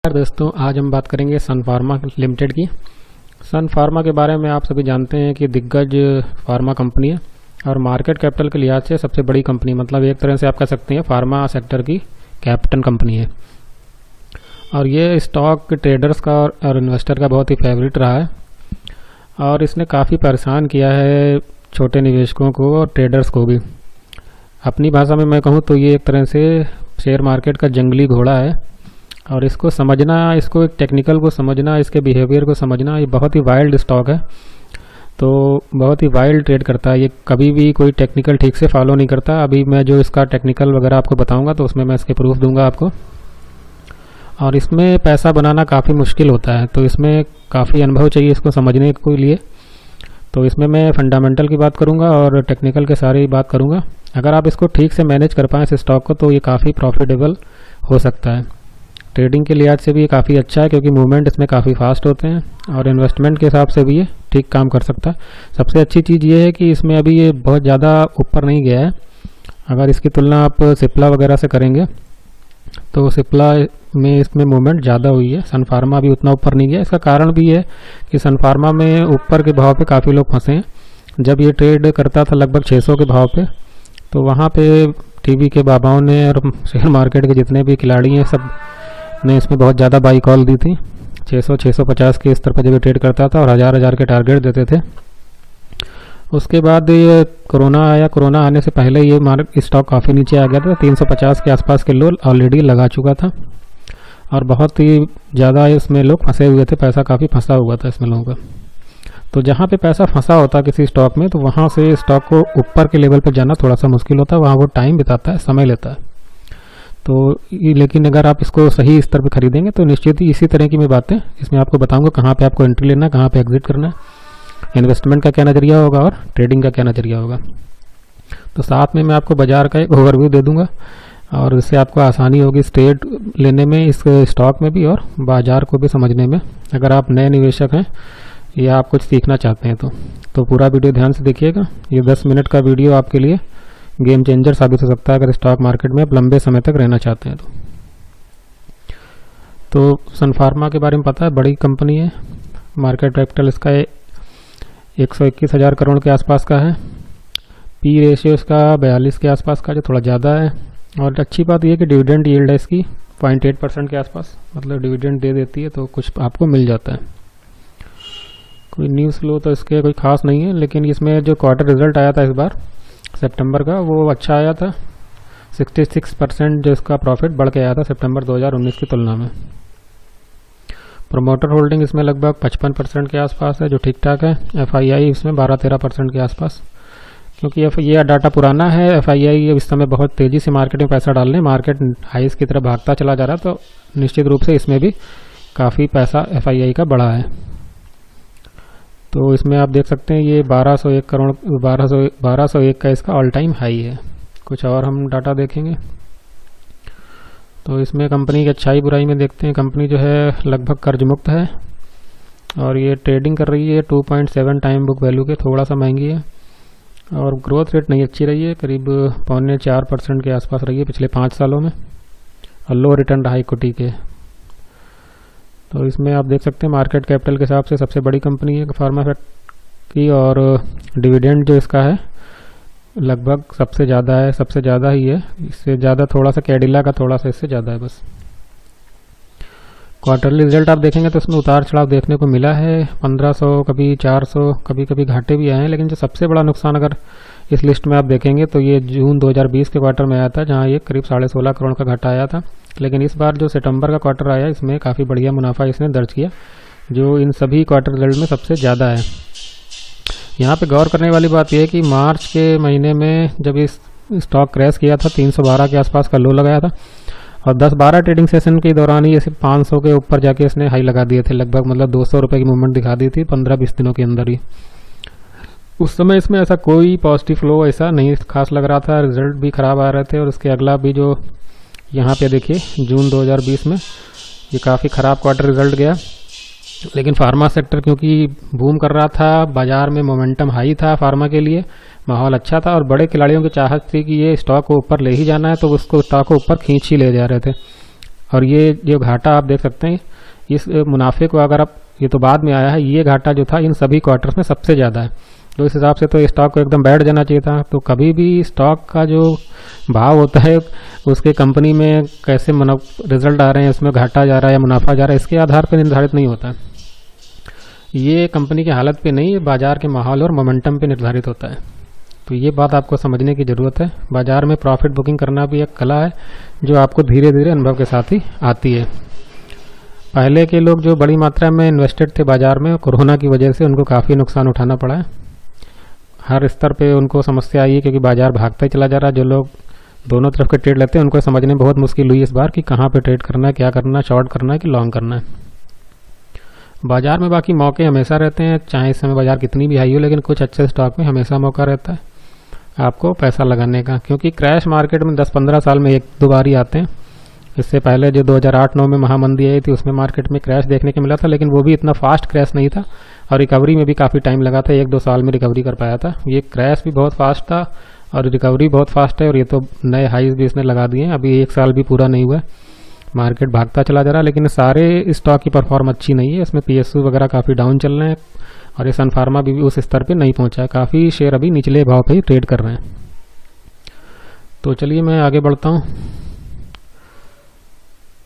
दोस्तों, आज हम बात करेंगे सन फार्मा लिमिटेड की। सन फार्मा के बारे में आप सभी जानते हैं कि दिग्गज फार्मा कंपनी है और मार्केट कैपिटल के लिहाज से सबसे बड़ी कंपनी, मतलब एक तरह से आप कह सकते हैं फार्मा सेक्टर की कैपिटल कंपनी है। और ये स्टॉक ट्रेडर्स का और इन्वेस्टर का बहुत ही फेवरेट रहा है और इसने काफ़ी परेशान किया है छोटे निवेशकों को और ट्रेडर्स को भी। अपनी भाषा में मैं कहूँ तो ये एक तरह से शेयर मार्केट का जंगली घोड़ा है और इसको समझना, इसको एक टेक्निकल को समझना, इसके बिहेवियर को समझना, ये बहुत ही वाइल्ड स्टॉक है। तो बहुत ही वाइल्ड ट्रेड करता है ये, कभी भी कोई टेक्निकल ठीक से फॉलो नहीं करता। अभी मैं जो इसका टेक्निकल वगैरह आपको बताऊंगा तो उसमें मैं इसके प्रूफ दूंगा आपको। और इसमें पैसा बनाना काफ़ी मुश्किल होता है, तो इसमें काफ़ी अनुभव चाहिए इसको समझने के लिए। तो इसमें मैं फंडामेंटल की बात करूंगा और टेक्निकल के सारे ही बात करूंगा। अगर आप इसको ठीक से मैनेज कर पाएँ इस स्टॉक को तो ये काफ़ी प्रॉफिटेबल हो सकता है। ट्रेडिंग के लिहाज से भी ये काफ़ी अच्छा है क्योंकि मूवमेंट इसमें काफ़ी फास्ट होते हैं और इन्वेस्टमेंट के हिसाब से भी ये ठीक काम कर सकता है। सबसे अच्छी चीज़ ये है कि इसमें अभी ये बहुत ज़्यादा ऊपर नहीं गया है। अगर इसकी तुलना आप सिप्ला वगैरह से करेंगे तो सिप्ला में इसमें मूवमेंट ज़्यादा हुई है, सन फार्मा भी उतना ऊपर नहीं गया। इसका कारण भी है कि सन फार्मा में ऊपर के भाव पे काफ़ी लोग फंसे हैं। जब ये ट्रेड करता था लगभग 600 के भाव पे, तो वहाँ पे टीवी के बाबाओं ने और शेयर मार्केट के जितने भी खिलाड़ी हैं सब ने इसमें बहुत ज़्यादा बाई कॉल दी थी। 600-650 के स्तर पर जब ये ट्रेड करता था और हज़ार के टारगेट देते थे। उसके बाद ये कोरोना आया, कोरोना आने से पहले ये स्टॉक काफ़ी नीचे आ गया था। 350 के आसपास के लो ऑलरेडी लगा चुका था और बहुत ही ज़्यादा इसमें लोग फंसे हुए थे, पैसा काफ़ी फंसा हुआ था इसमें लोगों का। तो जहाँ पे पैसा फंसा होता है किसी स्टॉक में, तो वहाँ से स्टॉक को ऊपर के लेवल पर जाना थोड़ा सा मुश्किल होता है, वहाँ वो टाइम बिताता है, समय लेता है। तो लेकिन अगर आप इसको सही स्तर पर खरीदेंगे तो निश्चित ही इसी तरह की मैं बातें इसमें आपको बताऊंगा, कहाँ पे आपको एंट्री लेना है, कहाँ पे एग्जिट करना है, इन्वेस्टमेंट का क्या नज़रिया होगा और ट्रेडिंग का क्या नज़रिया होगा। तो साथ में मैं आपको बाज़ार का एक ओवरव्यू दे दूंगा और इससे आपको आसानी होगी ट्रेड लेने में, इस स्टॉक में भी और बाज़ार को भी समझने में, अगर आप नए निवेशक हैं या आप कुछ सीखना चाहते हैं तो पूरा वीडियो ध्यान से देखिएगा। ये 10 मिनट का वीडियो आपके लिए गेम चेंजर साबित हो सकता है अगर स्टॉक मार्केट में आप लंबे समय तक रहना चाहते हैं तो सन फार्मा के बारे में पता है, बड़ी कंपनी है। मार्केट कैपिटल इसका 121,000 करोड़ के आसपास का है। पी रेशियो इसका 42 के आसपास का, जो थोड़ा ज़्यादा है। और अच्छी बात यह है कि डिविडेंड यील्ड है इसकी 0.8% के आसपास, मतलब डिविडेंड दे देती है तो कुछ आपको मिल जाता है। कोई न्यूज़ फ्लो तो इसके कोई खास नहीं है, लेकिन इसमें जो क्वार्टर रिजल्ट आया था इस बार सितंबर का, वो अच्छा आया था। 66% जो इसका प्रॉफिट बढ़ के आया था सितंबर 2019 की तुलना में। प्रोमोटर होल्डिंग इसमें लगभग 55% के आसपास है, जो ठीक ठाक है। एफआईआई इसमें 12-13% के आसपास, क्योंकि ये डाटा पुराना है। एफआईआई इस समय बहुत तेज़ी से मार्केट में पैसा डालने, मार्केट हाइस की तरफ भागता चला जा रहा है, तो निश्चित रूप से इसमें भी काफ़ी पैसा एफआईआई का बढ़ा है। तो इसमें आप देख सकते हैं ये 1201 करोड़ 1201 का इसका ऑल टाइम हाई है। कुछ और हम डाटा देखेंगे तो इसमें कंपनी की अच्छाई बुराई में देखते हैं। कंपनी जो है लगभग कर्ज मुक्त है और ये ट्रेडिंग कर रही है 2.7 टाइम बुक वैल्यू के, थोड़ा सा महंगी है। और ग्रोथ रेट नहीं अच्छी रही है, करीब 3.25% के आसपास रही है पिछले 5 सालों में, और लो रिटर्न रहा इक्विटी के। तो इसमें आप देख सकते हैं मार्केट कैपिटल के हिसाब से सबसे बड़ी कंपनी है फार्मा की, और डिविडेंड जो इसका है लगभग सबसे ज़्यादा ही है। इससे ज़्यादा थोड़ा सा कैडिला का थोड़ा सा इससे ज़्यादा है बस। क्वार्टरली रिजल्ट आप देखेंगे तो इसमें उतार चढ़ाव देखने को मिला है। 1500, कभी 400, कभी घाटे भी आए हैं। लेकिन जो सबसे बड़ा नुकसान अगर इस लिस्ट में आप देखेंगे तो ये जून 2020 के क्वार्टर में आया था, जहाँ ये करीब 16.5 करोड़ का घाटा आया था। लेकिन इस बार जो सितंबर का क्वार्टर आया इसमें काफ़ी बढ़िया मुनाफा इसने दर्ज किया, जो इन सभी क्वार्टर रिजल्ट में सबसे ज़्यादा है। यहाँ पे गौर करने वाली बात यह है कि मार्च के महीने में जब इस स्टॉक क्रैश किया था 312 के आसपास का लो लगाया था, और 10-12 ट्रेडिंग सेशन के दौरान ही इसे 500 के ऊपर जाके इसने हाई लगा दिए थे लगभग, मतलब 200 रुपये की मूवमेंट दिखा दी थी 15-20 दिनों के अंदर ही। उस समय इसमें ऐसा कोई पॉजिटिव फ्लो ऐसा नहीं खास लग रहा था, रिजल्ट भी ख़राब आ रहे थे। और उसके अगला भी जो यहाँ पे देखिए जून 2020 में ये काफ़ी ख़राब क्वार्टर रिजल्ट गया। लेकिन फार्मा सेक्टर क्योंकि बूम कर रहा था, बाज़ार में मोमेंटम हाई था, फार्मा के लिए माहौल अच्छा था और बड़े खिलाड़ियों की चाहत थी कि ये स्टॉक को ऊपर ले ही जाना है, तो उसको स्टॉक को ऊपर खींच ही ले जा रहे थे। और ये जो घाटा आप देख सकते हैं, इस मुनाफे को अगर आप, ये तो बाद में आया है, ये घाटा जो था इन सभी क्वार्टर्स में सबसे ज़्यादा है। तो इस हिसाब से तो स्टॉक को एकदम बैठ जाना चाहिए था। तो कभी भी स्टॉक का जो भाव होता है उसके कंपनी में कैसे रिजल्ट आ रहे हैं, उसमें घाटा जा रहा है या मुनाफा जा रहा है, इसके आधार पर निर्धारित नहीं होता। ये कंपनी की हालत पे नहीं, बाजार के माहौल और मोमेंटम पे निर्धारित होता है। तो ये बात आपको समझने की ज़रूरत है। बाजार में प्रॉफिट बुकिंग करना भी एक कला है जो आपको धीरे धीरे अनुभव के साथ ही आती है। पहले के लोग जो बड़ी मात्रा में इन्वेस्टेड थे बाजार में, कोरोना की वजह से उनको काफ़ी नुकसान उठाना पड़ा है। हर स्तर पे उनको समस्या आई है क्योंकि बाजार भागता ही चला जा रहा है। जो लोग दोनों तरफ के ट्रेड लेते हैं उनको समझने में बहुत मुश्किल हुई इस बार कि कहाँ पे ट्रेड करना है, क्या करना है, शॉर्ट करना है कि लॉन्ग करना है। बाजार में बाकी मौके हमेशा रहते हैं, चाहे इस समय बाजार कितनी भी हाई हो, लेकिन कुछ अच्छे स्टॉक में हमेशा मौका रहता है आपको पैसा लगाने का, क्योंकि क्रैश मार्केट में 10-15 साल में एक दो बार ही आते हैं। इससे पहले जो 2008-9 में महामंदी आई थी उसमें मार्केट में क्रैश देखने को मिला था, लेकिन वो भी इतना फास्ट क्रैश नहीं था और रिकवरी में भी काफ़ी टाइम लगा था, 1-2 साल में रिकवरी कर पाया था। ये क्रैश भी बहुत फास्ट था और रिकवरी बहुत फास्ट है, और ये तो नए हाईज भी इसने लगा दिए हैं। अभी 1 साल भी पूरा नहीं हुआ, मार्केट भागता चला जा रहा है, लेकिन सारे स्टॉक की परफॉर्म अच्छी नहीं है। इसमें PSU वगैरह काफ़ी डाउन चल रहे हैं और ये सन फार्मा भी उस स्तर पे नहीं पहुंचा है, काफ़ी शेयर अभी निचले भाव पे ही ट्रेड कर रहे हैं। तो चलिए मैं आगे बढ़ता हूँ।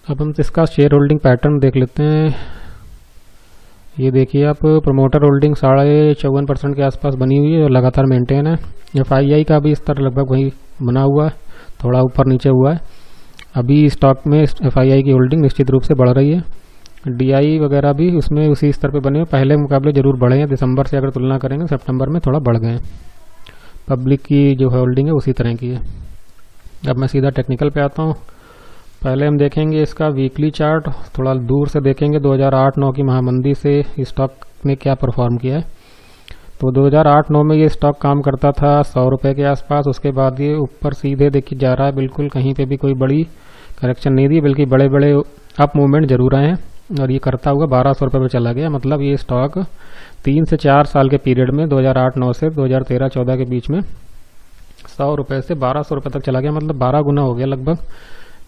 अब हम इसका शेयर होल्डिंग पैटर्न देख लेते हैं। ये देखिए आप, प्रमोटर होल्डिंग 54.5% के आसपास बनी हुई है और लगातार मेंटेन है। FII का भी स्तर लगभग वही बना हुआ है, थोड़ा ऊपर नीचे हुआ है। अभी स्टॉक में FII की होल्डिंग निश्चित रूप से बढ़ रही है। DI वगैरह भी उसमें उसी स्तर पे बने हुए, पहले मुकाबले जरूर बढ़े हैं। दिसंबर से अगर तुलना करेंगे सितंबर में थोड़ा बढ़ गए हैं। पब्लिक की जो होल्डिंग है उसी तरह की है। अब मैं सीधा टेक्निकल पे आता हूँ। पहले हम देखेंगे इसका वीकली चार्ट, थोड़ा दूर से देखेंगे 2008-9 की महामंदी से स्टॉक ने क्या परफॉर्म किया है। तो 2008-9 में ये स्टॉक काम करता था 100 रुपये के आसपास। उसके बाद ये ऊपर सीधे देखिए जा रहा है, बिल्कुल कहीं पे भी कोई बड़ी करेक्शन नहीं दी, बल्कि बड़े बड़े अप मूवमेंट जरूर आए हैं और ये करता हुआ 1200 रुपये पर चला गया। मतलब ये स्टॉक 3 से 4 साल के पीरियड में 2008-9 से 2013-14 के बीच में 100 रुपये से 1200 रुपये तक चला गया, मतलब 12 गुना हो गया लगभग।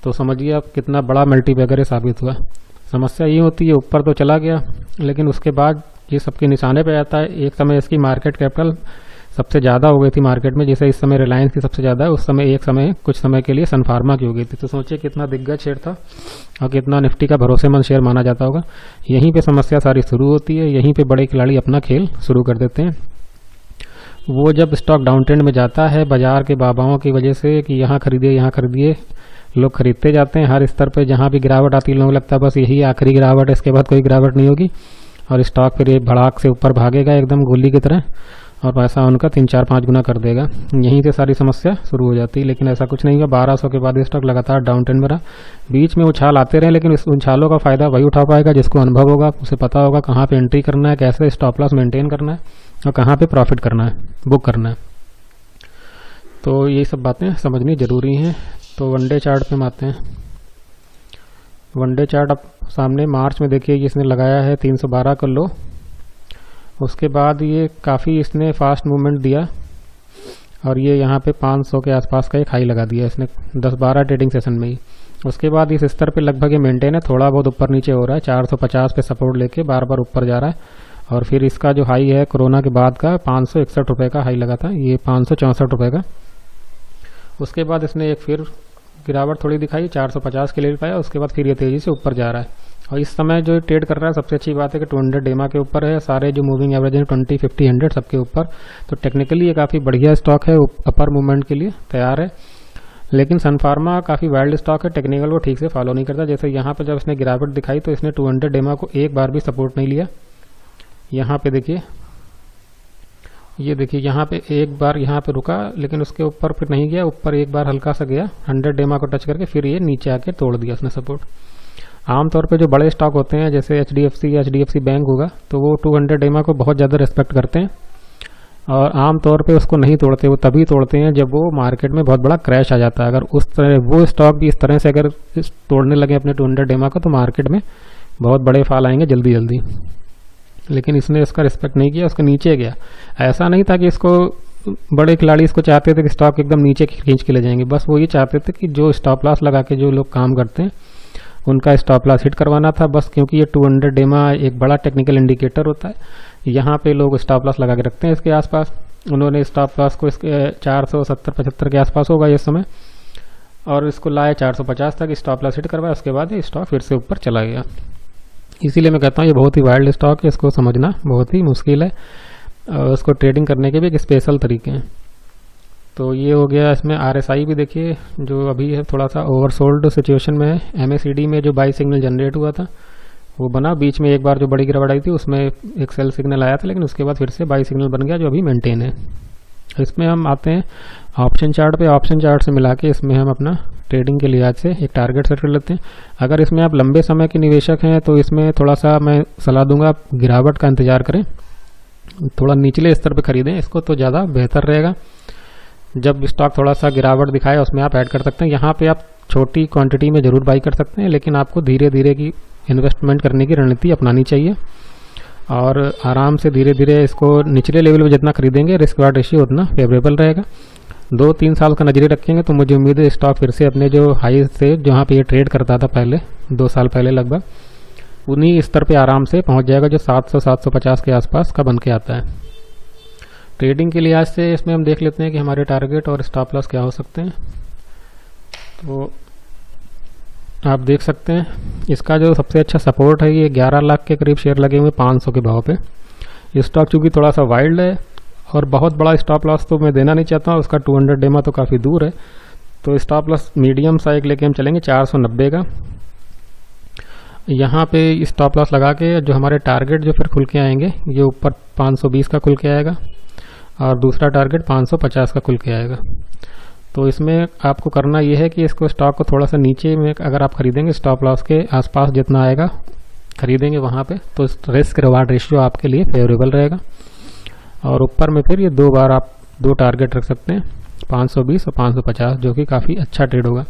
तो समझिए आप कितना बड़ा मल्टीबैगर ये साबित हुआ। समस्या ये होती है, ऊपर तो चला गया लेकिन उसके बाद ये सबके निशाने पे आता है। एक समय इसकी मार्केट कैपिटल सबसे ज़्यादा हो गई थी मार्केट में, जैसे इस समय रिलायंस की सबसे ज़्यादा है, उस समय एक समय कुछ समय के लिए सन फार्मा की हो गई थी। तो सोचिए कितना दिग्गज शेयर था और कितना निफ्टी का भरोसेमंद शेयर माना जाता होगा। यहीं पे समस्या सारी शुरू होती है, यहीं पे बड़े खिलाड़ी अपना खेल शुरू कर देते हैं। वो जब स्टॉक डाउन ट्रेंड में जाता है बाजार के बाबाओं की वजह से कि यहाँ खरीदिए, लोग खरीदते जाते हैं हर स्तर पे। जहाँ भी गिरावट आती है लोगों को लगता है बस यही आखिरी गिरावट है, इसके बाद कोई गिरावट नहीं होगी, और स्टॉक फिर ये भड़ाक से ऊपर भागेगा एकदम गोली की तरह और पैसा उनका 3-4-5 गुना कर देगा। यहीं से सारी समस्या शुरू हो जाती है, लेकिन ऐसा कुछ नहीं हुआ। 1200 के बाद स्टॉक लगातार डाउन ट्रेंड में रहा। बीच में उछाल आते रहे, लेकिन इस उछालों का फायदा वही उठा पाएगा जिसको अनुभव होगा, उसे पता होगा कहाँ पे एंट्री करना है, कैसे स्टॉप लॉस मेंटेन करना है और कहाँ पे प्रॉफिट करना है, बुक करना है। तो ये सब बातें समझनी जरूरी हैं। तो वनडे चार्ट पे हम आते हैं। वनडे चार्ट आप सामने मार्च में देखिए, इसने लगाया है 312 का लो। उसके बाद ये काफ़ी इसने फास्ट मूवमेंट दिया और ये यहाँ पे 500 के आसपास का एक हाई लगा दिया इसने 10-12 ट्रेडिंग सेशन में ही। उसके बाद इस स्तर पे लगभग ये मेंटेन है, थोड़ा बहुत ऊपर नीचे हो रहा है। 450 पे सपोर्ट लेके बार बार ऊपर जा रहा है। और फिर इसका जो हाई है कोरोना के बाद का 561 रुपये का हाई लगा था, ये 564 रुपये का। उसके बाद इसने एक फिर गिरावट थोड़ी दिखाई, 450 के लेवल पाया। उसके बाद फिर ये तेज़ी से ऊपर जा रहा है और इस समय जो ट्रेड कर रहा है सबसे अच्छी बात है कि 200 डेमा के ऊपर है। सारे जो मूविंग एवरेज हैं 20, 50, 100 सबके ऊपर। तो टेक्निकली ये काफ़ी बढ़िया स्टॉक है, अपर मूवमेंट के लिए तैयार है। लेकिन सन फार्मा काफ़ी वाइल्ड स्टॉक है, टेक्निकल वो ठीक से फॉलो नहीं करता। जैसे यहाँ पर जब इसने गिरावट दिखाई तो इसने 200 डेमा को एक बार भी सपोर्ट नहीं लिया। यहाँ पे देखिए, ये देखिए यहाँ पे एक बार यहाँ पे रुका, लेकिन उसके ऊपर फिर नहीं गया, ऊपर एक बार हल्का सा गया 100 डेमा को टच करके, फिर ये नीचे आके तोड़ दिया उसने सपोर्ट। आमतौर पे जो बड़े स्टॉक होते हैं जैसे HDFC या HDFC बैंक होगा तो वो 200 डेमा को बहुत ज़्यादा रिस्पेक्ट करते हैं और आमतौर पे उसको नहीं तोड़ते। वो तभी तोड़ते हैं जब वो मार्केट में बहुत बड़ा क्रैश आ जाता है। अगर उस तरह वो स्टॉक भी इस तरह से अगर तोड़ने लगे अपने 200 डेमा को तो मार्केट में बहुत बड़े फाल आएंगे जल्दी जल्दी। लेकिन इसने इसका रिस्पेक्ट नहीं किया, उसके नीचे गया। ऐसा नहीं था कि इसको बड़े खिलाड़ी इसको चाहते थे कि स्टॉक एकदम नीचे खींच के ले जाएंगे, बस वो ये चाहते थे कि जो स्टॉप लॉस लगा के जो लोग काम करते हैं उनका स्टॉप लॉस हिट करवाना था बस, क्योंकि ये 200 डेमा एक बड़ा टेक्निकल इंडिकेटर होता है, यहाँ पे लोग स्टॉप लॉस लगा के रखते हैं इसके आसपास। उन्होंने स्टॉप लॉस को इसके 470-75 के आसपास होगा ये समय, और इसको लाए 450 तक, स्टॉप लॉस हिट करवाया, उसके बाद ये स्टॉक फिर से ऊपर चला गया। इसीलिए मैं कहता हूँ ये बहुत ही वाइल्ड स्टॉक है, इसको समझना बहुत ही मुश्किल है, और उसको ट्रेडिंग करने के भी एक स्पेशल तरीके हैं। तो ये हो गया। इसमें RSI भी देखिए जो अभी है थोड़ा सा ओवरसोल्ड सिचुएशन में है। MACD में जो बाई सिग्नल जनरेट हुआ था वो बना, बीच में एक बार जो बड़ी गिरावट आई थी उसमें एक सेल सिग्नल आया था, लेकिन उसके बाद फिर से बाई सिग्नल बन गया जो अभी मेंटेन है। इसमें हम आते हैं ऑप्शन चार्ट पे। ऑप्शन चार्ट से मिला के इसमें हम अपना ट्रेडिंग के लिहाज से एक टारगेट सेट कर लेते हैं। अगर इसमें आप लंबे समय के निवेशक हैं तो इसमें थोड़ा सा मैं सलाह दूंगा आप गिरावट का इंतजार करें, थोड़ा निचले स्तर पे खरीदें इसको तो ज़्यादा बेहतर रहेगा। जब स्टॉक थोड़ा सा गिरावट दिखाए उसमें आप ऐड कर सकते हैं। यहाँ पे आप छोटी क्वांटिटी में ज़रूर बाई कर सकते हैं, लेकिन आपको धीरे धीरे की इन्वेस्टमेंट करने की रणनीति अपनानी चाहिए, और आराम से धीरे धीरे इसको निचले लेवल पे जितना खरीदेंगे रिस्क वार्ड रेशियो उतना फेवरेबल रहेगा। 2-3 साल का नजरिए रखेंगे तो मुझे उम्मीद है स्टॉक फिर से अपने जो हाई से जहाँ पे ये ट्रेड करता था पहले 2 साल पहले लगभग, उन्हीं स्तर पे आराम से पहुँच जाएगा जो 700-750 के आसपास का बन के आता है। ट्रेडिंग के लिहाज से इसमें हम देख लेते हैं कि हमारे टारगेट और स्टॉप लॉस क्या हो सकते हैं। तो आप देख सकते हैं इसका जो सबसे अच्छा सपोर्ट है ये 11 लाख के करीब शेयर लगे हुए 500 के भाव पे। ये स्टॉक चूंकि थोड़ा सा वाइल्ड है और बहुत बड़ा स्टॉप लॉस तो मैं देना नहीं चाहता हूँ, उसका 200 डेमा तो काफ़ी दूर है, तो स्टॉप लॉस मीडियम सा एक लेके हम चलेंगे 490 का। यहाँ पे स्टॉप लॉस लगा के जो हमारे टारगेट जो फिर खुल के आएंगे ये ऊपर 520 का खुल के आएगा, और दूसरा टारगेट 550 का खुल के आएगा। तो इसमें आपको करना ये है कि इसको स्टॉक को थोड़ा सा नीचे में अगर आप खरीदेंगे स्टॉप लॉस के आसपास जितना आएगा खरीदेंगे वहाँ पे, तो रिस्क रिवार्ड रेशियो आपके लिए फेवरेबल रहेगा। और ऊपर में फिर ये 2 बार आप 2 टारगेट रख सकते हैं 520 और 550, जो कि काफ़ी अच्छा ट्रेड होगा।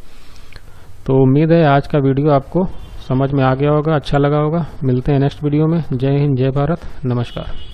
तो उम्मीद है आज का वीडियो आपको समझ में आ गया होगा, अच्छा लगा होगा। मिलते हैं नेक्स्ट वीडियो में। जय हिंद, जय भारत, नमस्कार।